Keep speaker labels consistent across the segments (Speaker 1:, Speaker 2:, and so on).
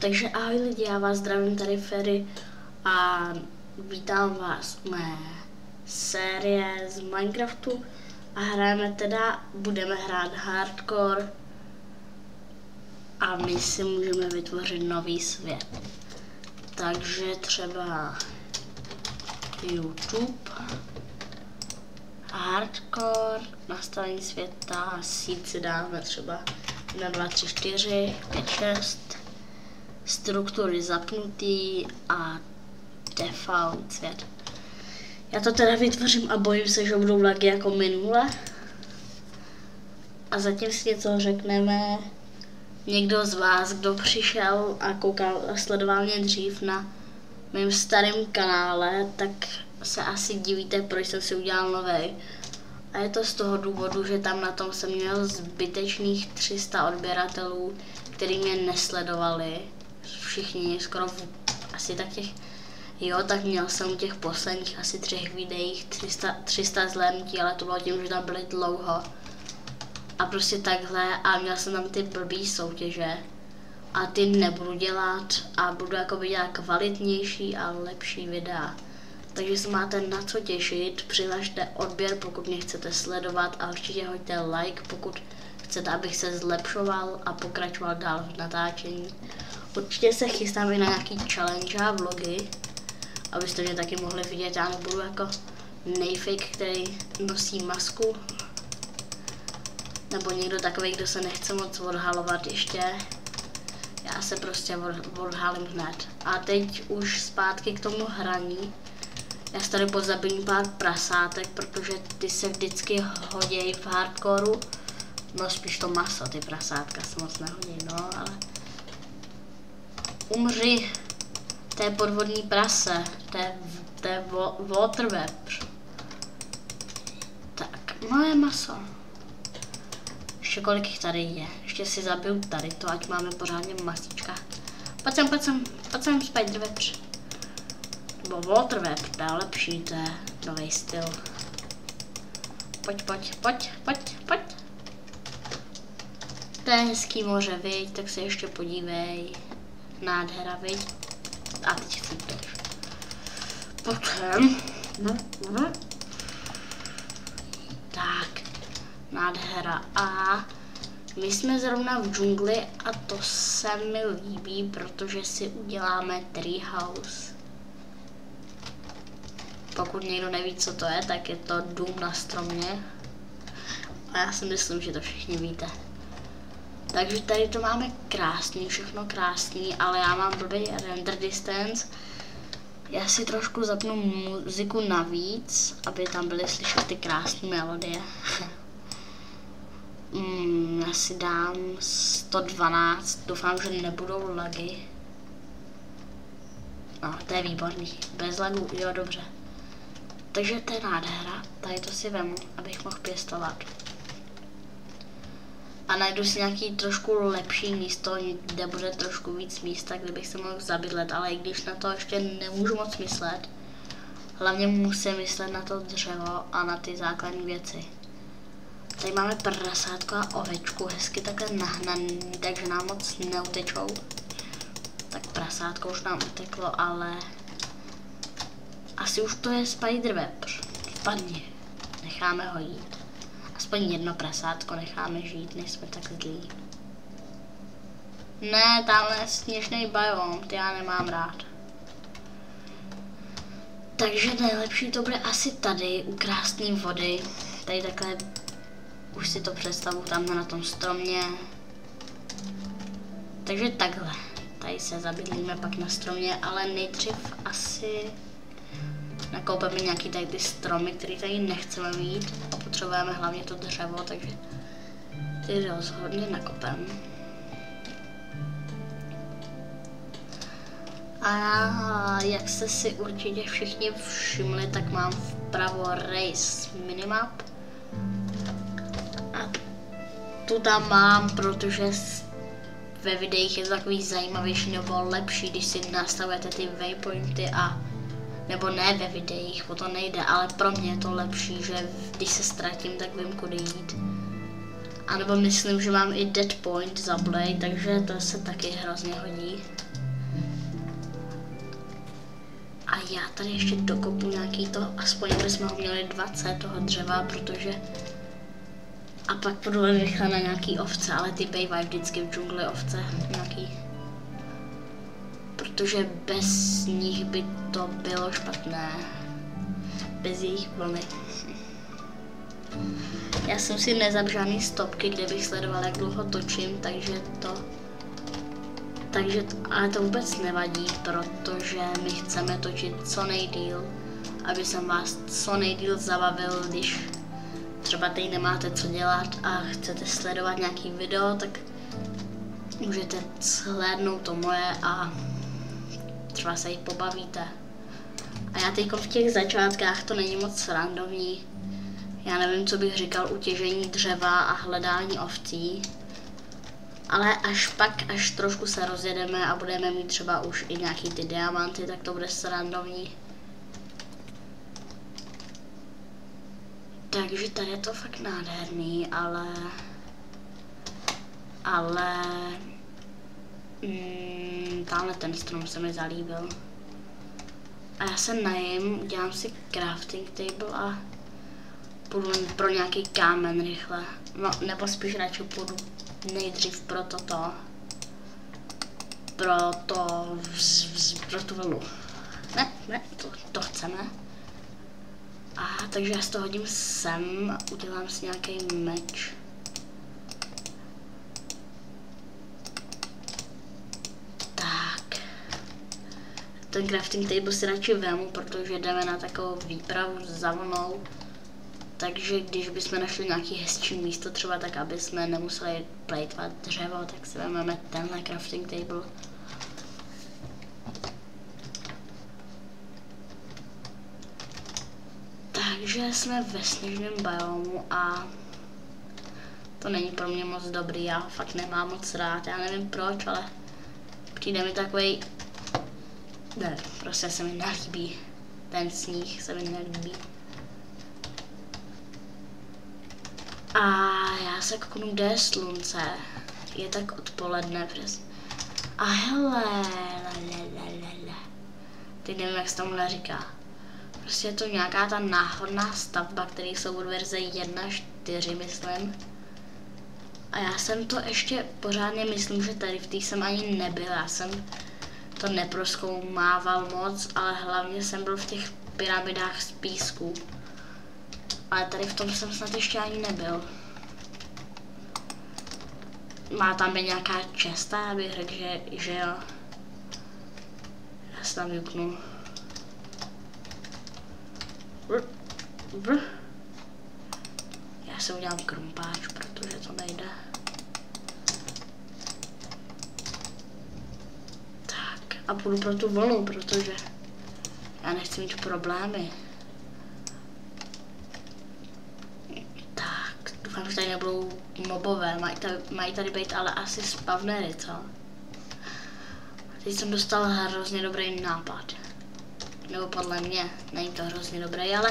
Speaker 1: Takže ahoj lidi, já vás zdravím, tady Ferry a vítám vás u mé série z Minecraftu a budeme hrát hardcore a my si můžeme vytvořit nový svět. Takže třeba YouTube, hardcore, nastavení světa, seed si dáme třeba 1, 2, 3, 4, 5, 6, struktury zapnutý a default svět. Já to teda vytvořím a bojím se, že budou lagy jako minule. A zatím si něco řekneme. Někdo z vás, kdo přišel a koukal a sledoval mě dřív na mém starém kanále, tak se asi divíte, proč jsem si udělal novej. A je to z toho důvodu, že tam na tom jsem měl zbytečných 300 odběratelů, kteří mě nesledovali. Všichni skoro asi tak těch, tak měl jsem u těch posledních asi 3 videích 300 zhlédnutí, ale to bylo tím, že tam byly dlouho. A prostě takhle a měl jsem tam ty blbý soutěže a ty nebudu dělat a budu jakoby dělat kvalitnější a lepší videa. Takže se máte na co těšit, přihlašte odběr, pokud mě chcete sledovat a určitě hoďte like, pokud chcete, abych se zlepšoval a pokračoval dál v natáčení. Určitě se chystám i na nějaký challenge a vlogy, abyste mě taky mohli vidět. Já nebudu jako nejfake, který nosí masku, nebo někdo takový, kdo se nechce moc odhalovat ještě. Já se prostě odhalím hned. A teď už zpátky k tomu hraní. Já si tady pozabím pár prasátek, protože ty se vždycky hodějí v hardcoreu. No spíš to maso, ty prasátka se moc nehodí, no ale... Umři, to je podvodní prase, to je water web. Tak, moje maso. Ještě kolik jich tady je, ještě si zabiju tady to, ať máme pořádně masíčka. Pojď sem, spider web. Nebo water web, to je lepší, to je nový styl. Pojď. To je hezký moře, viď, tak se ještě podívej. Nádhera, viď. A teď chcípeš. Potom. Tak. Nádhera. A my jsme zrovna v džungli a to se mi líbí, protože si uděláme treehouse. Pokud někdo neví, co to je, tak je to dům na stromě. A já si myslím, že to všichni víte. Takže tady to máme krásný, všechno krásný, ale já mám blbý render distance. Já si trošku zapnu muziku navíc, aby tam byly slyšet ty krásné melodie. Já si dám 112, doufám, že nebudou lagy. No, to je výborný, bez lagů, jo, dobře. Takže to je nádhera, tady to si vemu, abych mohl pěstovat. A najdu si nějaký trošku lepší místo, kde bude trošku víc místa, kde bych se mohl zabydlet, ale i když na to ještě nemůžu moc myslet, hlavně musím myslet na to dřevo a na ty základní věci. Tady máme prasátko a ovečku, hezky takhle nahnaný, takže nám moc neutečou. Tak prasátko už nám uteklo, ale asi už to je spider web. Spadni, necháme ho jít. Aspoň jedno prasátko necháme žít, nejsme tak zlí. Ne, tamhle je sněžný biom, ty já nemám rád. Takže nejlepší to bude asi tady, u krásné vody. Tady takhle, už si to představu tamhle na tom stromě. Takže takhle, tady se zabydlíme pak na stromě, ale nejdřív asi nakoupeme nějaký tady ty stromy, které tady nechceme mít a potřebujeme hlavně to dřevo, takže ty rozhodně nakopem. A jak jste si určitě všichni všimli, tak mám vpravo race minimap. A tu tam mám, protože ve videích je to takový zajímavější nebo lepší, když si nastavujete ty waypointy a nebo ne ve videích, o to nejde, ale pro mě je to lepší, že když se ztratím, tak vím, kudy jít. A nebo myslím, že mám i dead point za blade, takže to se taky hrozně hodí. A já tady ještě dokopu nějaký to, aspoň bychom ho měli 20 toho dřeva, protože... A pak půjdu rychle na nějaký ovce, ale ty bývají vždycky v džungli ovce nějaký. Protože bez nich by to bylo špatné. Bez jejich vlny. Já jsem si nezapl žádný stopky, kde bych sledoval, jak dlouho točím, ale to vůbec nevadí, protože my chceme točit co nejdýl, aby jsem vás co nejdýl zabavil, když třeba teď nemáte co dělat a chcete sledovat nějaký video, tak můžete shlédnout to moje a třeba se jí pobavíte. A já teď v těch začátkách to není moc randomní. Já nevím, co bych říkal u těžení dřeva a hledání ovcí. Ale až trošku se rozjedeme a budeme mít třeba už i nějaký ty diamanty, tak to bude srandovní. Takže tady je to fakt nádherný, ale tamhle ten strom se mi zalíbil. A já se najím, udělám si crafting table a půjdu pro nějaký kámen rychle. No, nebo spíš radši půjdu nejdřív pro tu vlnu. Ne, to chceme. A takže já si to hodím sem a udělám si nějaký meč. Tak. Ten crafting table si radši vemu, protože jdeme na takovou výpravu za vlnou. Takže když bychom našli nějaký hezčí místo, třeba tak, aby jsme nemuseli plejtvat dřevo, tak si vezmeme tenhle crafting table. Takže jsme ve sněžném biomu a to není pro mě moc dobrý, já ho fakt nemám moc rád, já nevím proč, ale přijde mi takovej, ne, prostě se mi nelíbí, ten sníh se mi nelíbí. A já se kouknu, kde je slunce, je tak odpoledne přesně. A hele, teď nevím, jak se tomuhle říká. Prostě je to nějaká ta náhodná stavba, který jsou od verze 1.4, myslím. A já jsem to ještě pořádně myslím, že tady v té jsem ani nebyl, já jsem to neprozkoumával moc, ale hlavně jsem byl v těch pyramidách z písku. Ale tady v tom jsem snad ještě ani nebyl. Má tam být nějaká česta, abych řekl, že jo. Já se tam juknu. Já se udělám krumpáč, protože to nejde. Tak a půjdu pro tu vlnu, protože já nechci mít problémy. Tak, doufám, že tady nebudou mobové, mají tady být ale asi spawnery, co? Teď jsem dostal hrozně dobrý nápad. Nebo podle mě, není to hrozně dobré, ale...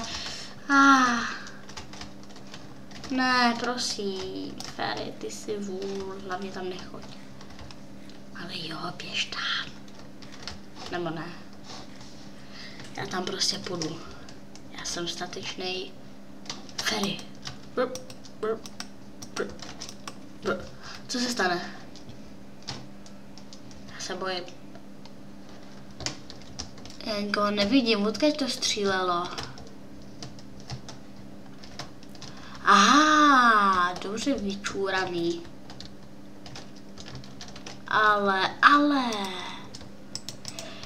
Speaker 1: Ne, prosím, Fairy, ty si vůl, hlavně tam nechoď. Ale jo, běž tam. Nebo ne. Já tam prostě půjdu. Já jsem statečnej Fairy. Co se stane? Já se bojím. Já nikoho nevidím, odkud to střílelo? Aha, dobře vyčúraný. Ale.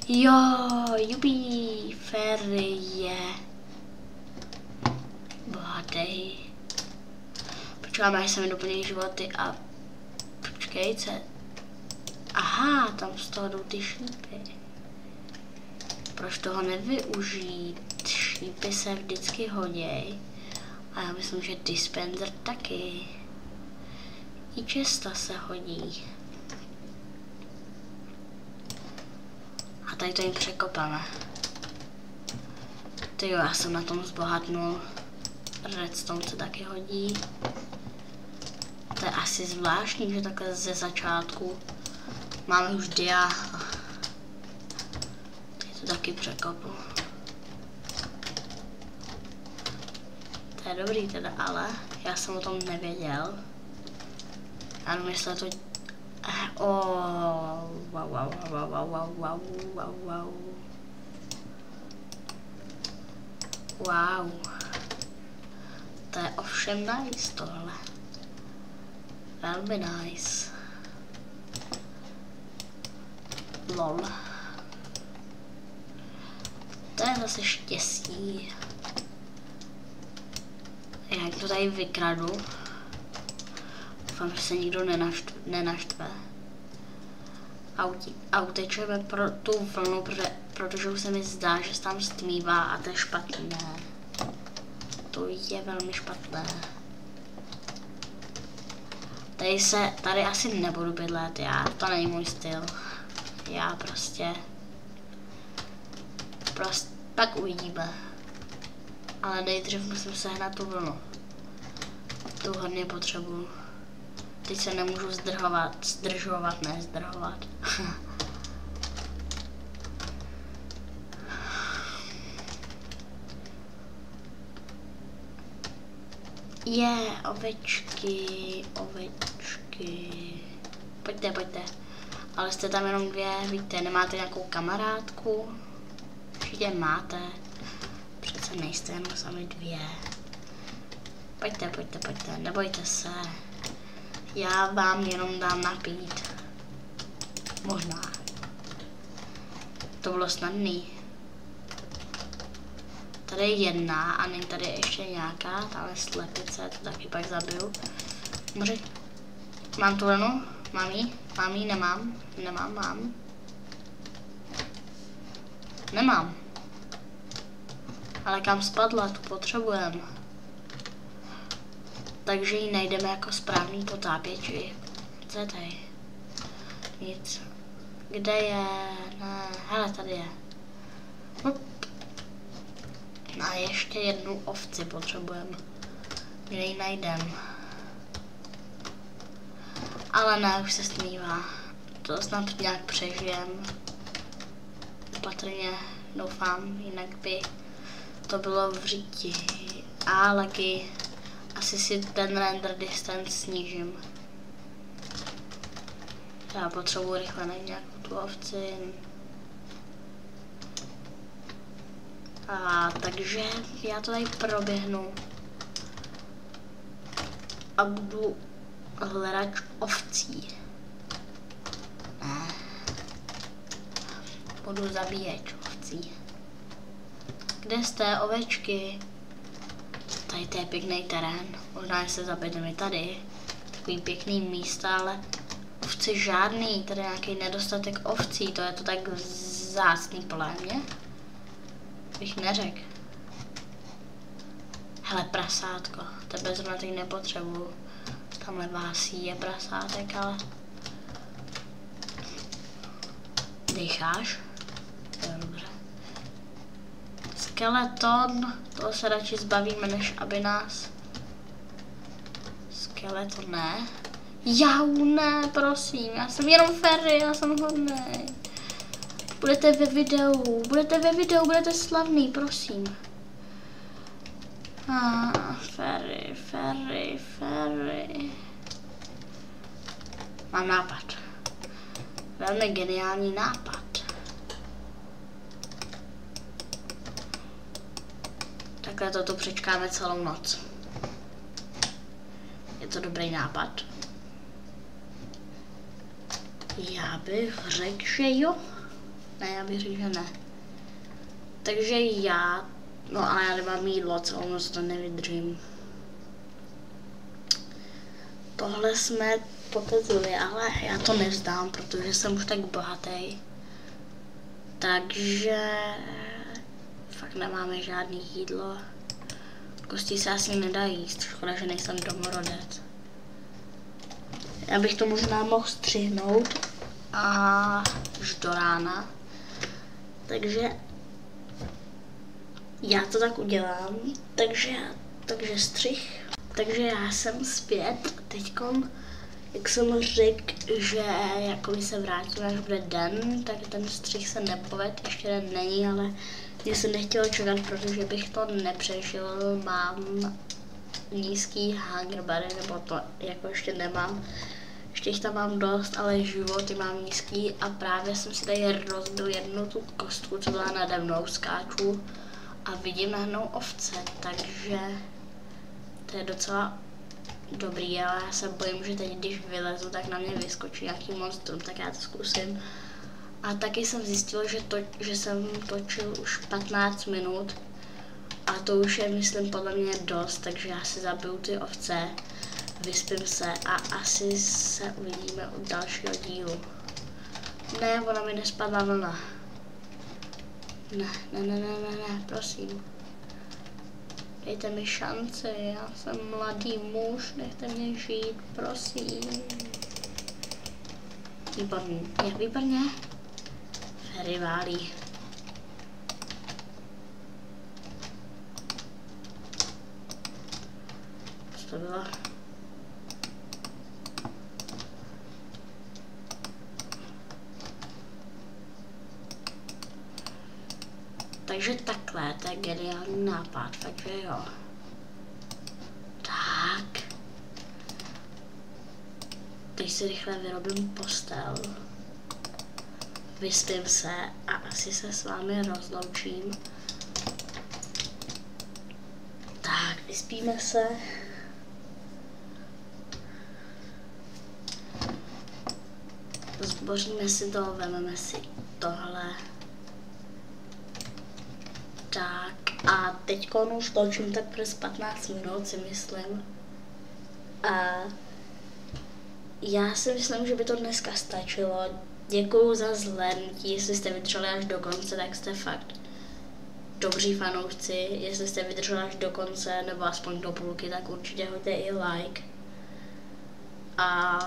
Speaker 1: Jo, jubí, Fairy je bohatý. Počkáme, až se mi doplní životy a počkejte. Aha, tam z toho jdou ty šípy. Proč toho nevyužít? Šípy se vždycky hoděj. A já myslím, že dispenser taky. I česta se hodí. A tady to jim překopáme. Tyjo, já jsem na tom zbohatnul. Redstone se taky hodí. To je asi zvláštní, že takhle ze začátku máme už dia. Teď to taky překopu. To je dobrý teda, ale já jsem o tom nevěděl. Já myslel to... Wow. To je ovšem nice tohle. Velmi nice. Lol. To je zase štěstí. Jak to tady vykradu. Doufám, že se nikdo nenaštve. A utečujeme pro tu vlnu, protože už se mi zdá, že se tam stmívá a to je špatné. To je velmi špatné. Tady asi nebudu bydlet, to není můj styl. Já prostě pak uvidíme. Ale nejdřív musím sehnat tu vlnu. Tu hodně potřebuju. Teď se nemůžu zdržovat. Ovečky. Pojďte. Ale jste tam jenom 2, víte, nemáte nějakou kamarádku? Určitě máte. Přece nejste jenom sami 2. Pojďte, nebojte se. Já vám jenom dám napít. Možná. To bylo snadný. Tady je jedna a není tady ještě nějaká, tam je slepice, to taky pak zabiju. Může... Mám tu vlnu? Mám jí? Nemám. Nemám. Ale kam spadla, tu potřebujeme. Takže ji najdeme jako správný potápěči. Co je tady? Nic. Kde je? Ne, hele, tady je. A ještě jednu ovci potřebujeme. Kde ji najdem? Ale ne, už se stmívá. To snad nějak přežijem. Opatrně, doufám, jinak by to bylo v říti. A laky. Asi si ten render distance snížím. Já potřebuji rychle najít nějakou tu ovci. A takže já to tady proběhnu. A budu hledač ovcí. Ne. Budu zabíječ ovcí. Kde jste, ovečky? Tady to je pěkný terén. Možná se zabydeme tady. Takový pěkný místa, ale ovci žádný. Tady je nějaký nedostatek ovcí. To je to tak vzácný plémě. Bych neřekl. Hele, prasátko. Tebe zrovna teď nepotřebuju. Tamhle vásí je prasátek, ale... Dýcháš? To je dobře. Skeleton. Toho se radši zbavíme, než aby nás... Skeleton ne. Jau, ne, prosím. Já jsem jenom Ferry, já jsem hodnej. Budete ve videu, budete slavný, prosím. Ferry. Mám nápad. Velmi geniální nápad. Takhle toto přečkáme celou noc. Je to dobrý nápad? Já bych řekl, že jo. Ne, já bych řekl, že ne. Takže no ale já nemám jídlo, celou noc to nevydržím. Tohle jsme pokazili, ale já to nevzdám, protože jsem už tak bohatý. Takže fakt nemáme žádný jídlo. Kosti se asi nedá jíst, škoda, že nejsem domorodec. Já bych to možná mohl střihnout až do rána. Takže já to tak udělám. Takže střih. Takže já jsem zpět. teďkom, jak jsem řekl, že jako se vrátím, až bude den, tak ten střih se nepoved, ještě den není, ale mě se nechtělo čekat, protože bych to nepřežil, mám nízký hunger body, nebo to jako ještě nemám. Ještě jich tam mám dost, ale životy mám nízký a právě jsem si tady rozbil jednu tu kostku, co byla nade mnou, skáču a vidím najednou ovce, takže to je docela dobrý, ale já se bojím, že teď, když vylezu, tak na mě vyskočí nějaký monstrum, tak já to zkusím. A taky jsem zjistil, že jsem točil už 15 minut a to už je, myslím, podle mě dost, takže já si zabiju ty ovce, vyspím se a asi se uvidíme u dalšího dílu. Ne, ona mi nespadla vlna. Ne, prosím. Dejte mi šanci, já jsem mladý muž, nechte mě žít, prosím. Výborně, výborně. Riválí. Co to bylo? Takže takhle, to je geniální nápad, takže jo. Tak. Teď si rychle vyrobím postel. Vyspím se a asi se s vámi rozloučím. Tak, vyspíme se. Zboříme si to, vezmeme si tohle. Tak a teď už točím tak přes 15 minut, si myslím. A já si myslím, že by to dneska stačilo. Děkuju za zhlédnutí, jestli jste vydrželi až do konce, tak jste fakt dobří fanoušci. Jestli jste vydrželi až do konce, nebo aspoň do půlky, tak určitě hoďte i like. A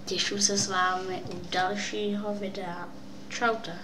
Speaker 1: těším se s vámi u dalšího videa. Čaute.